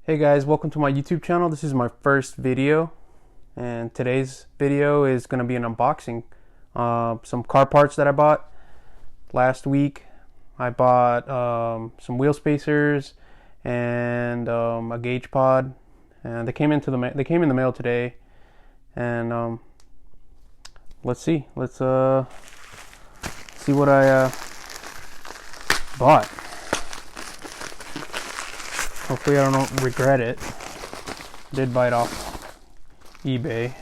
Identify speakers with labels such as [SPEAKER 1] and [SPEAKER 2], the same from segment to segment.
[SPEAKER 1] Hey guys, welcome to my YouTube channel. This is my first video, and today's video is going to be an unboxing. Some car parts that I bought last week. I bought some wheel spacers and a gauge pod, and they came in the mail today. And let's see what I bought. Hopefully I don't regret it. Did buy it off eBay,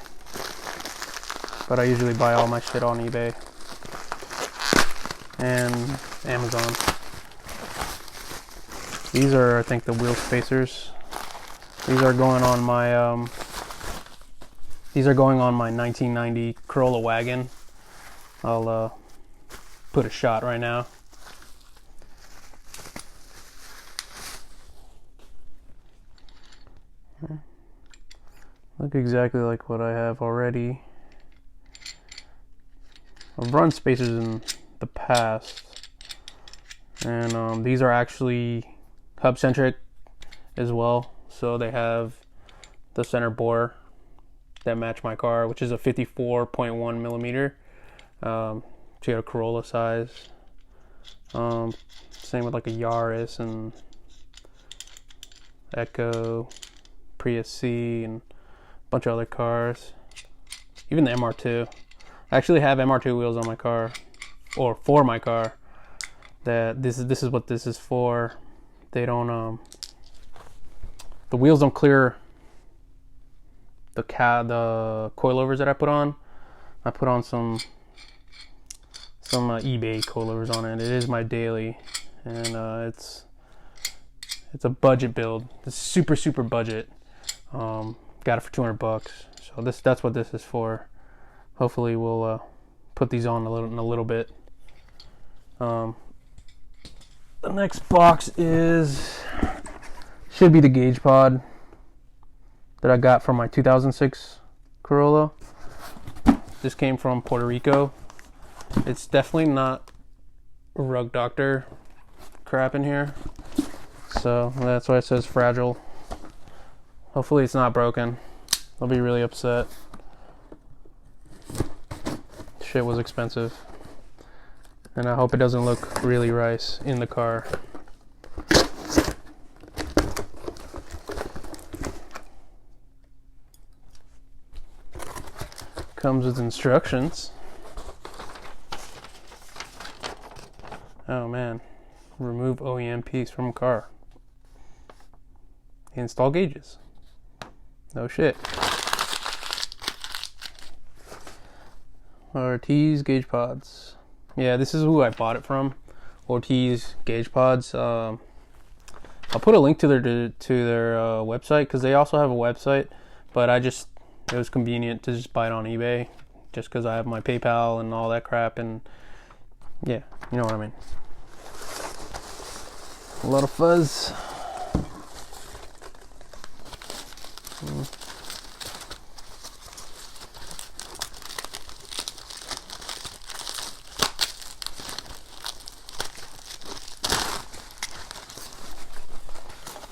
[SPEAKER 1] but I usually buy all my shit on eBay and Amazon. These are, I think, the wheel spacers. These are going on my 1990 Corolla wagon. I'll put a shot right now. Look exactly like what I have already. I've run spacers in the past, and these are actually hub centric as well, so they have the center bore that match my car, which is a 54.1 millimeter Toyota Corolla size. Same with like a Yaris and Echo, Prius C, and bunch of other cars, even the MR2. I actually have MR2 wheels on my car, or for my car. That this is what this is for. They don't the wheels don't clear the coilovers that I put on. I put on some eBay coilovers on it. It is my daily, and it's a budget build. It's super budget. Got it for $200, so that's what this is for. Hopefully we'll put these on in a little bit. The next box should be the gauge pod that I got from my 2006 Corolla. This came from Puerto Rico. It's definitely not Rug Doctor crap in here, so that's why it says fragile. Hopefully it's not broken. I'll be really upset. Shit was expensive. And I hope it doesn't look really rice in the car. Comes with instructions. Oh man. Remove OEM piece from car. Install gauges. No shit. Ortiz gauge pods. Yeah, this is who I bought it from. Ortiz gauge pods. I'll put a link to their website, because they also have a website. But it was convenient to just buy it on eBay, just because I have my PayPal and all that crap. And yeah, you know what I mean. A lot of fuzz.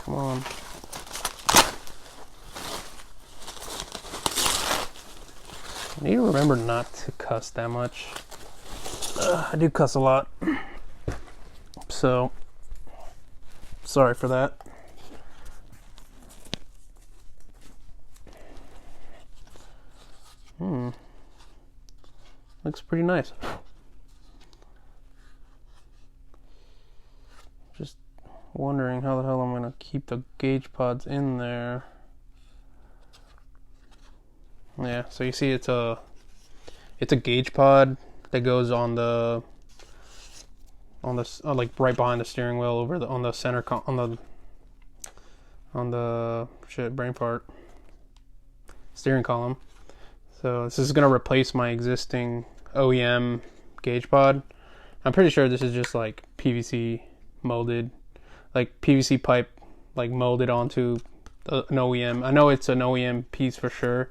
[SPEAKER 1] Come on. I need to remember not to cuss that much. I do cuss a lot, so sorry for that. Looks pretty nice. Just wondering how the hell I'm gonna keep the gauge pods in there. Yeah, so you see it's a gauge pod that goes on the like right behind the steering wheel, on the brain fart, steering column. So this is gonna replace my existing OEM gauge pod. I'm pretty sure this is just like PVC molded, like PVC pipe, like molded onto an OEM. I know it's an OEM piece for sure.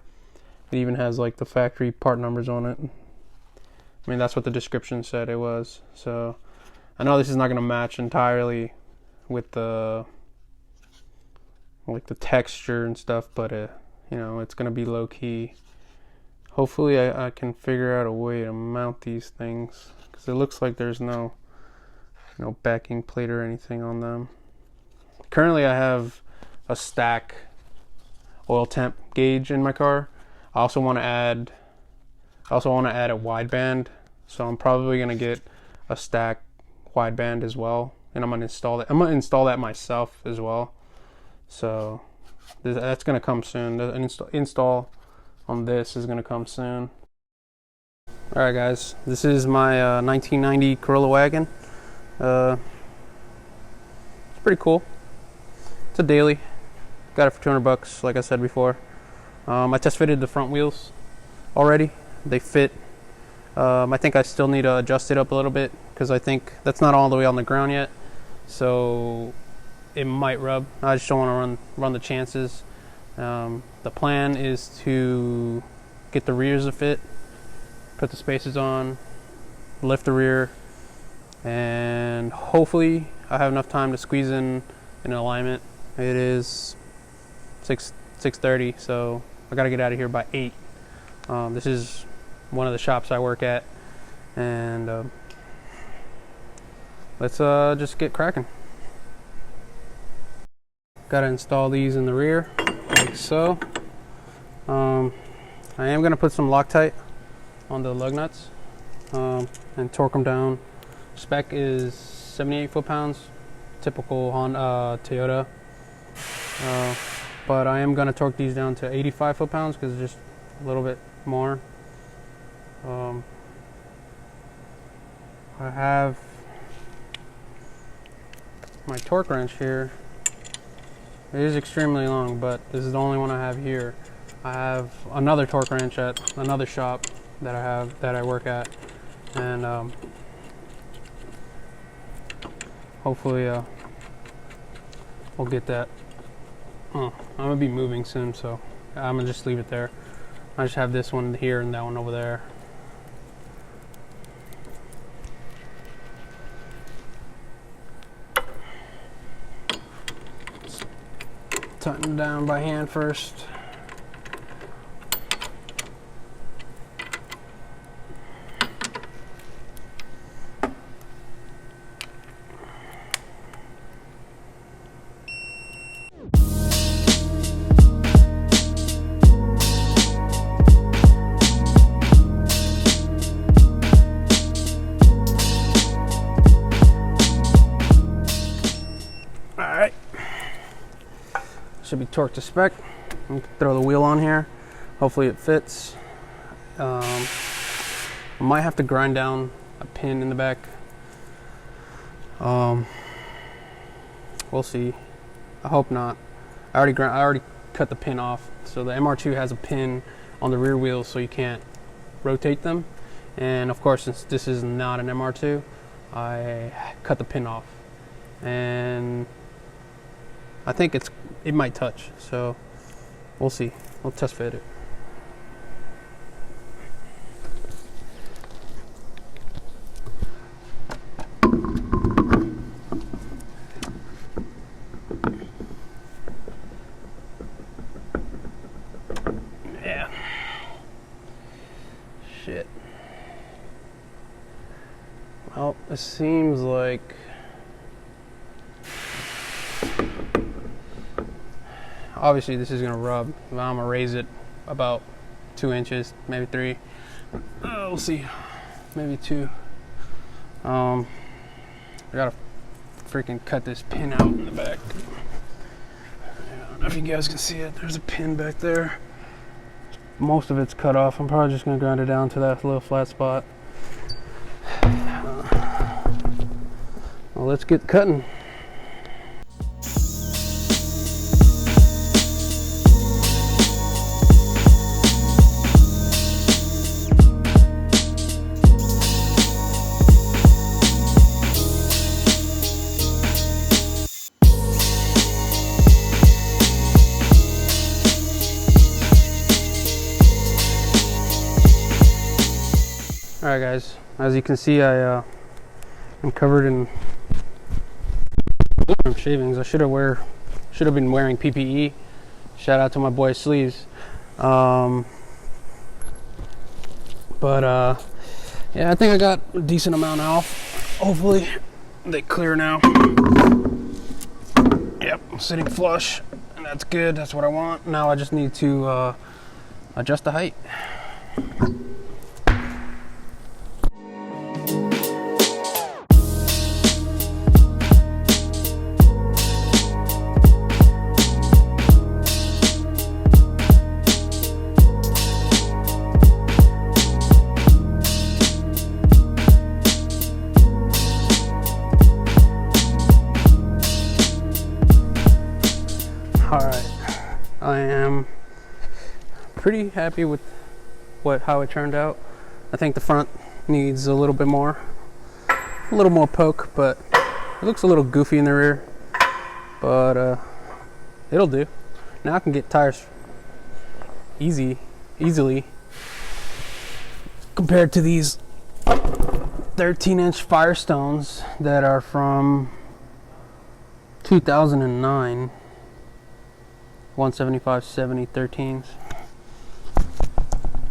[SPEAKER 1] It even has like the factory part numbers on it. I mean, that's what the description said it was. So I know this is not gonna match entirely with the like the texture and stuff, but you know, it's gonna be low key. Hopefully I can figure out a way to mount these things, because it looks like there's no backing plate or anything on them. Currently I have a stack oil temp gauge in my car. I also want to add a wideband, so I'm probably gonna get a stack wideband as well, and I'm gonna install that myself as well. So that's gonna come soon. The install on this is gonna come soon. All right, guys, this is my 1990 Corolla wagon. It's pretty cool. It's a daily. Got it for $200, like I said before. I test fitted the front wheels already. They fit. I think I still need to adjust it up a little bit, because I think that's not all the way on the ground yet, so it might rub. I just don't want to run the chances. The plan is to get the rears to fit, put the spacers on, lift the rear, and hopefully I have enough time to squeeze in an alignment. It is 6:30, so I gotta get out of here by 8. This is one of the shops I work at, and let's just get cracking. Gotta install these in the rear, like so. I am gonna put some Loctite on the lug nuts and torque them down. Spec is 78 foot-pounds, typical Honda Toyota, but I am gonna torque these down to 85 foot-pounds because it's just a little bit more. I have my torque wrench here. It is extremely long, but this is the only one I have here. I have another torque wrench at another shop that I work at, and hopefully we'll get that. I'm gonna be moving soon, so I'm gonna just leave it there. I just have this one here and that one over there. Tighten it down by hand first. Alright. Should be torqued to spec. I'm gonna throw the wheel on here. Hopefully it fits. I might have to grind down a pin in the back. We'll see. I hope not. I already cut the pin off. So the MR2 has a pin on the rear wheels, so you can't rotate them. And of course, since this is not an MR2, I cut the pin off. And I think it might touch, so we'll see. We'll test fit it. Yeah. Shit. Well, it seems like obviously this is gonna rub. I'm gonna raise it about 2 inches, maybe 3. We'll see, maybe 2. I gotta freaking cut this pin out in the back. I don't know if you guys can see it. There's a pin back there. Most of it's cut off. I'm probably just gonna grind it down to that little flat spot. Well, let's get cutting. Alright guys, as you can see, I'm covered in shavings. I should have Should have been wearing PPE. Shout out to my boy Sleeves. But yeah, I think I got a decent amount off. Hopefully they clear now. Yep, I'm sitting flush, and that's good. That's what I want. Now I just need to adjust the height. Alright, I am pretty happy with how it turned out. I think the front needs a little bit more, poke, but it looks a little goofy in the rear, but it'll do. Now I can get tires easily compared to these 13-inch Firestones that are from 2009. 175/70 13s.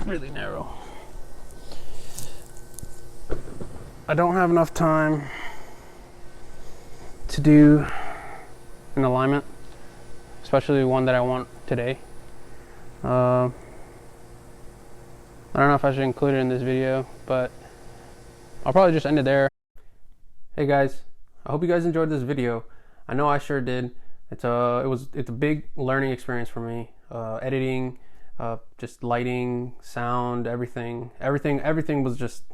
[SPEAKER 1] Really narrow. I don't have enough time to do an alignment, especially one that I want today. I don't know if I should include it in this video, but I'll probably just end it there. Hey guys, I hope you guys enjoyed this video. I know I sure did. It's a big learning experience for me. Editing, just lighting, sound, everything was just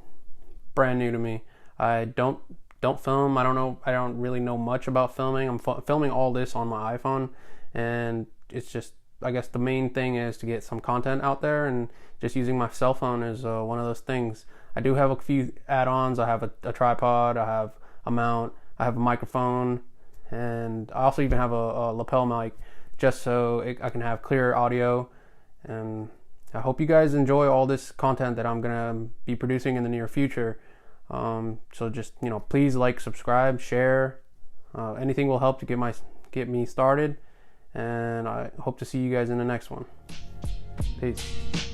[SPEAKER 1] brand new to me. I don't film. I don't really know much about filming. I'm filming all this on my iPhone, and it's just, I guess the main thing is to get some content out there, and just using my cell phone is one of those things. I do have a few add-ons. I have a tripod, I have a mount, I have a microphone, and I also even have a lapel mic, just so I can have clear audio. And I hope you guys enjoy all this content that I'm gonna be producing in the near future. So just, please like, subscribe, share. Anything will help to get me started. And I hope to see you guys in the next one. Peace.